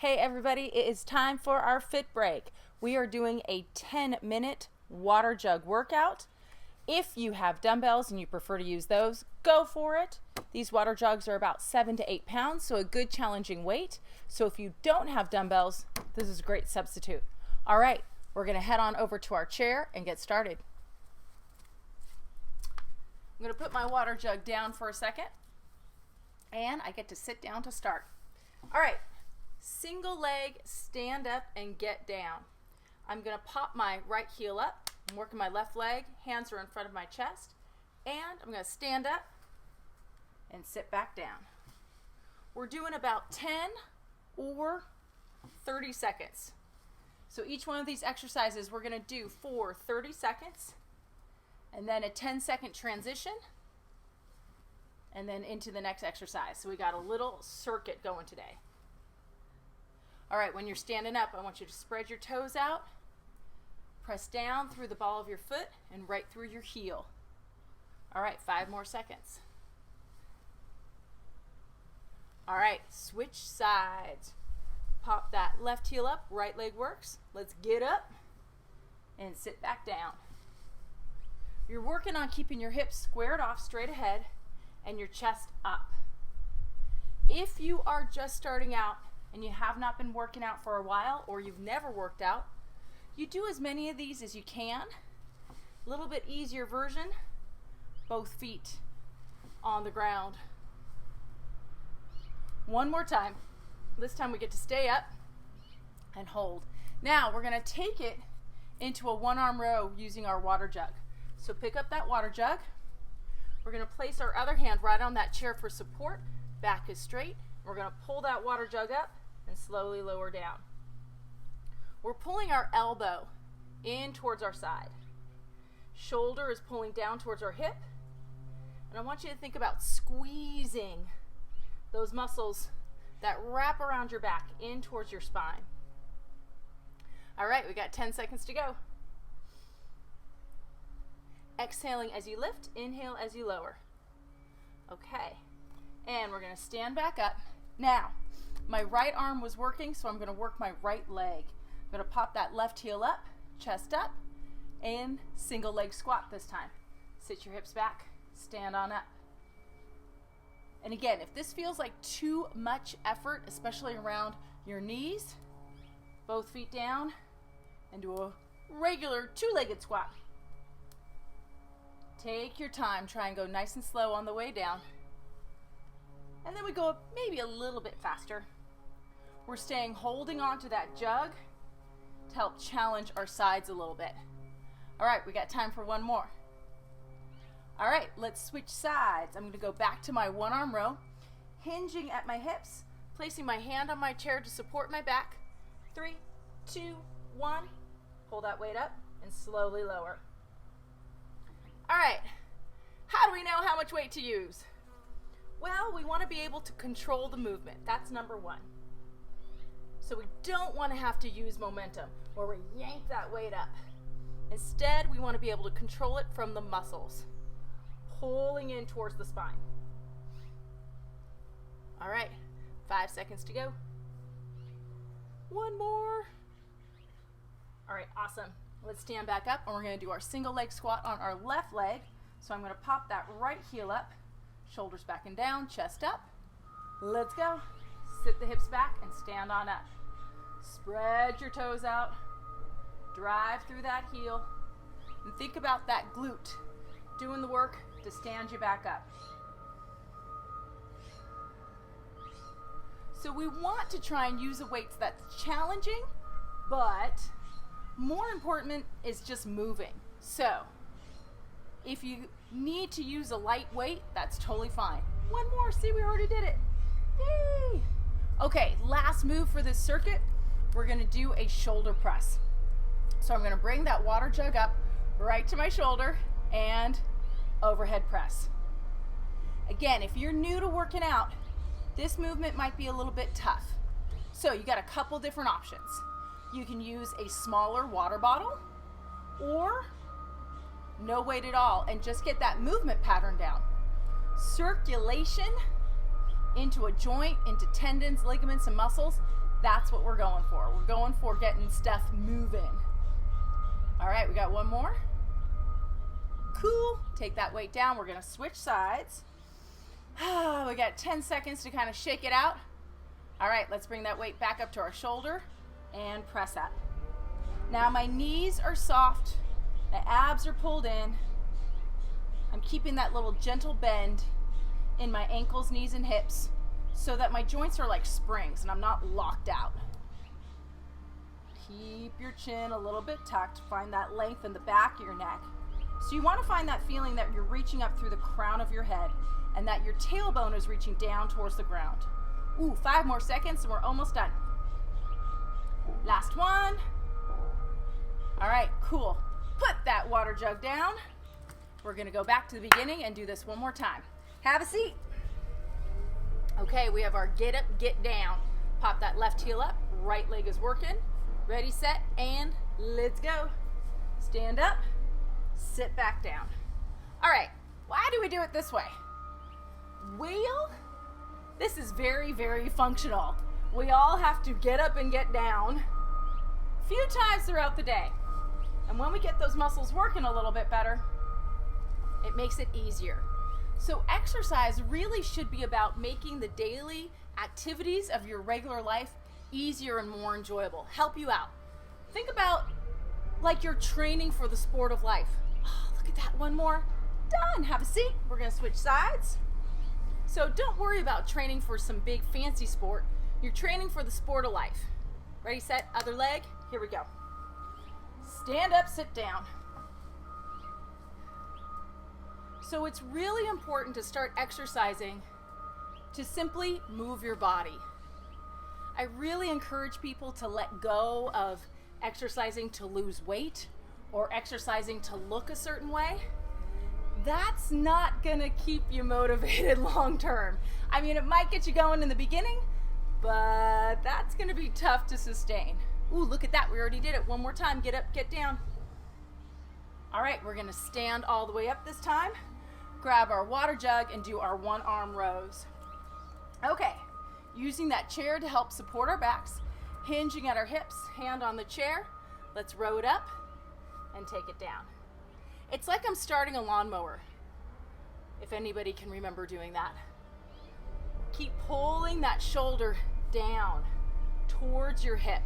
Hey everybody, it is time for our fit break. We are doing a 10-minute water jug workout. If you have dumbbells and you prefer to use those, go for it. These water jugs are about 7 to 8 pounds, so a good challenging weight. So if you don't have dumbbells, this is a great substitute. All right, we're gonna head on over to our chair and get started. I'm gonna put my water jug down for a second, and I get to sit down to start. All right. Single leg, stand up and get down. I'm gonna pop my right heel up. I'm working my left leg, hands are in front of my chest, and I'm gonna stand up and sit back down. We're doing about 10 or 30 seconds. So each one of these exercises we're gonna do for 30 seconds, and then a 10-second transition, and then into the next exercise. So we got a little circuit going today. All right, when you're standing up, I want you to spread your toes out, press down through the ball of your foot and right through your heel. All right, 5 more seconds. All right, switch sides. Pop that left heel up, right leg works. Let's get up and sit back down. You're working on keeping your hips squared off straight ahead and your chest up. If you are just starting out and you have not been working out for a while, or you've never worked out, you do as many of these as you can. A little bit easier version, both feet on the ground. One more time. This time we get to stay up and hold. Now we're gonna take it into a one-arm row using our water jug. So pick up that water jug. We're gonna place our other hand right on that chair for support. Back is straight. We're gonna pull that water jug up and slowly lower down. We're pulling our elbow in towards our side. Shoulder is pulling down towards our hip. And I want you to think about squeezing those muscles that wrap around your back in towards your spine. All right, we got 10 seconds to go. Exhaling as you lift, inhale as you lower. Okay, and we're gonna stand back up. Now, my right arm was working, so I'm gonna work my right leg. I'm gonna pop that left heel up, chest up, and single leg squat this time. Sit your hips back, stand on up. And again, if this feels like too much effort, especially around your knees, both feet down, and do a regular two-legged squat. Take your time, try and go nice and slow on the way down. And then we go up maybe a little bit faster. We're staying holding on to that jug to help challenge our sides a little bit. All right, we got time for one more. All right, let's switch sides. I'm gonna go back to my one-arm row, hinging at my hips, placing my hand on my chair to support my back. 3, 2, 1. Pull that weight up and slowly lower. All right, how do we know how much weight to use? Well, we want to be able to control the movement. That's number one. So we don't want to have to use momentum where we yank that weight up. Instead, we want to be able to control it from the muscles, pulling in towards the spine. All right, 5 seconds to go. One more. All right, awesome. Let's stand back up and we're gonna do our single leg squat on our left leg. So I'm gonna pop that right heel up, shoulders back and down, chest up. Let's go. Sit the hips back and stand on up. Spread your toes out, drive through that heel, and think about that glute doing the work to stand you back up. So we want to try and use a weight that's challenging, but more important is just moving. So if you need to use a light weight, that's totally fine. One more, see, we already did it. Yay! Okay, last move for this circuit, we're gonna do a shoulder press. So I'm gonna bring that water jug up right to my shoulder and overhead press. Again, if you're new to working out, this movement might be a little bit tough. So you got a couple different options. You can use a smaller water bottle or no weight at all and just get that movement pattern down. Circulation into a joint, into tendons, ligaments, and muscles, That's what we're going for. We're going for getting stuff moving. All right, we got one more. Cool. Take that weight down. We're going to switch sides. We got 10 seconds to kind of shake it out. All right, let's bring that weight back up to our shoulder and press up. Now my knees are soft. The abs are pulled in. I'm keeping that little gentle bend in my ankles, knees, and hips so that my joints are like springs and I'm not locked out. Keep your chin a little bit tucked. Find that length in the back of your neck. So you want to find that feeling that you're reaching up through the crown of your head and that your tailbone is reaching down towards the ground. Ooh, 5 more seconds and we're almost done. Last one. All right, cool. Put that water jug down. We're gonna go back to the beginning and do this one more time. Have a seat. Okay, we have our get up, get down. Pop that left heel up, right leg is working. Ready, set, and let's go. Stand up, sit back down. All right, why do we do it this way? Well, this is very, very functional. We all have to get up and get down a few times throughout the day. And when we get those muscles working a little bit better, it makes it easier. So exercise really should be about making the daily activities of your regular life easier and more enjoyable. Help you out. Think about like you're training for the sport of life. Oh, look at that, one more. Done. Have a seat. We're going to switch sides. So don't worry about training for some big fancy sport. You're training for the sport of life. Ready, set, other leg. Here we go. Stand up, sit down. So it's really important to start exercising to simply move your body. I really encourage people to let go of exercising to lose weight or exercising to look a certain way. That's not gonna keep you motivated long term. I mean, it might get you going in the beginning, but that's gonna be tough to sustain. Ooh, look at that, we already did it. One more time, get up, get down. All right, we're gonna stand all the way up this time, grab our water jug and do our one arm rows. Okay, using that chair to help support our backs, hinging at our hips, hand on the chair. Let's row it up and take it down. It's like I'm starting a lawnmower, if anybody can remember doing that. Keep pulling that shoulder down towards your hip.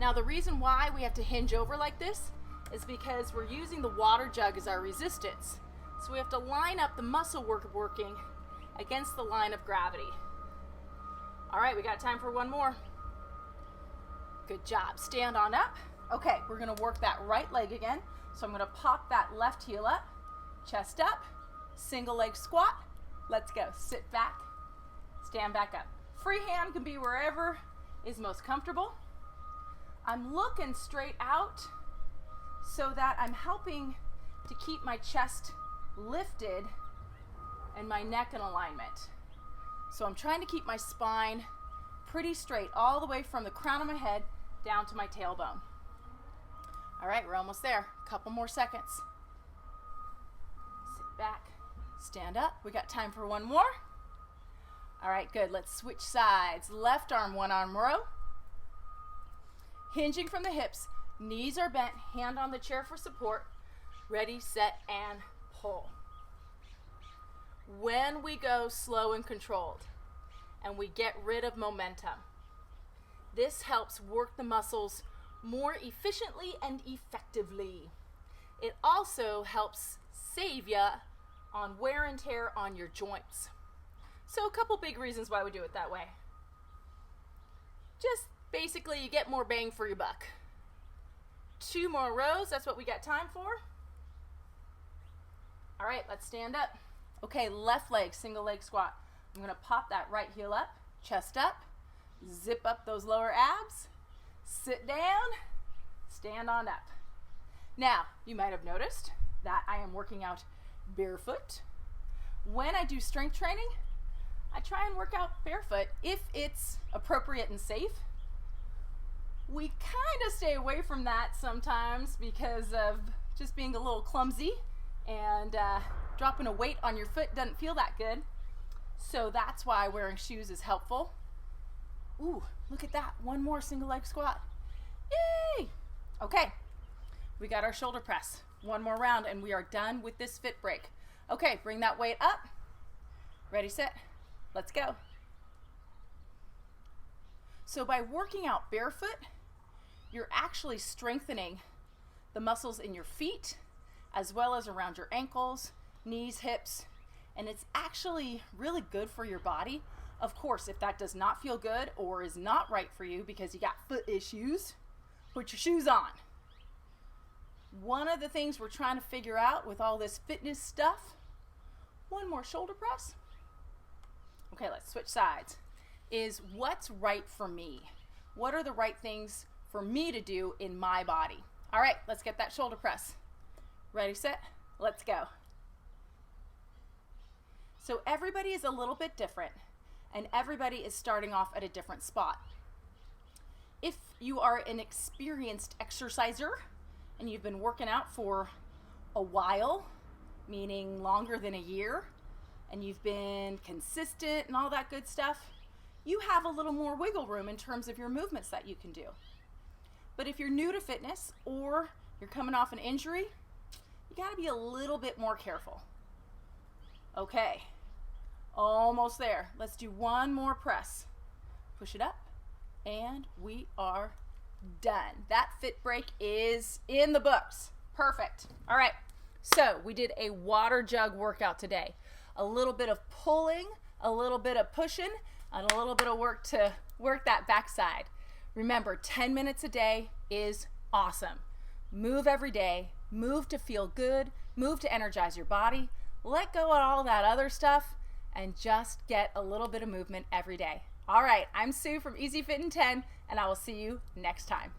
Now the reason why we have to hinge over like this is because we're using the water jug as our resistance. So we have to line up the muscle working against the line of gravity. All right, we got time for one more. Good job. Stand on up. Okay, we're gonna work that right leg again. So I'm gonna pop that left heel up, chest up, single leg squat. Let's go. Sit back, stand back up. Free hand can be wherever is most comfortable. I'm looking straight out so that I'm helping to keep my chest lifted and my neck in alignment. So I'm trying to keep my spine pretty straight all the way from the crown of my head down to my tailbone. All right, we're almost there. A couple more seconds. Sit back, stand up. We got time for one more. All right, good. Let's switch sides. Left arm, one arm row. Hinging from the hips, knees are bent, hand on the chair for support. Ready, set, and pull. When we go slow and controlled and we get rid of momentum, this helps work the muscles more efficiently and effectively. It also helps save you on wear and tear on your joints. So a couple big reasons why we do it that way. Just basically you get more bang for your buck. 2 more rows, that's what we got time for. All right, let's stand up. Okay, left leg, single leg squat. I'm gonna pop that right heel up, chest up, zip up those lower abs, sit down, stand on up. Now, you might have noticed that I am working out barefoot. When I do strength training, I try and work out barefoot if it's appropriate and safe. We kind of stay away from that sometimes because of just being a little clumsy and dropping a weight on your foot doesn't feel that good. So that's why wearing shoes is helpful. Ooh, look at that. One more single leg squat. Yay! Okay, we got our shoulder press. One more round and we are done with this fit break. Okay, bring that weight up. Ready, set, let's go. So by working out barefoot, you're actually strengthening the muscles in your feet as well as around your ankles, knees, hips, and it's actually really good for your body. Of course, if that does not feel good or is not right for you because you got foot issues, put your shoes on. One of the things we're trying to figure out with all this fitness stuff, one more shoulder press. Okay, let's switch sides, is what's right for me? What are the right things for me to do in my body? All right, let's get that shoulder press. Ready, set, let's go. So everybody is a little bit different and everybody is starting off at a different spot. If you are an experienced exerciser and you've been working out for a while, meaning longer than a year, and you've been consistent and all that good stuff, you have a little more wiggle room in terms of your movements that you can do. But if you're new to fitness or you're coming off an injury, you gotta be a little bit more careful. Okay, almost there. Let's do one more press. Push it up, and we are done. That fit break is in the books. Perfect. All right, so we did a water jug workout today. A little bit of pulling, a little bit of pushing, and a little bit of work to work that backside. Remember, 10 minutes a day is awesome. Move every day, move to feel good, move to energize your body, let go of all that other stuff, and just get a little bit of movement every day. All right, I'm Sue from Easy Fit in 10, and I will see you next time.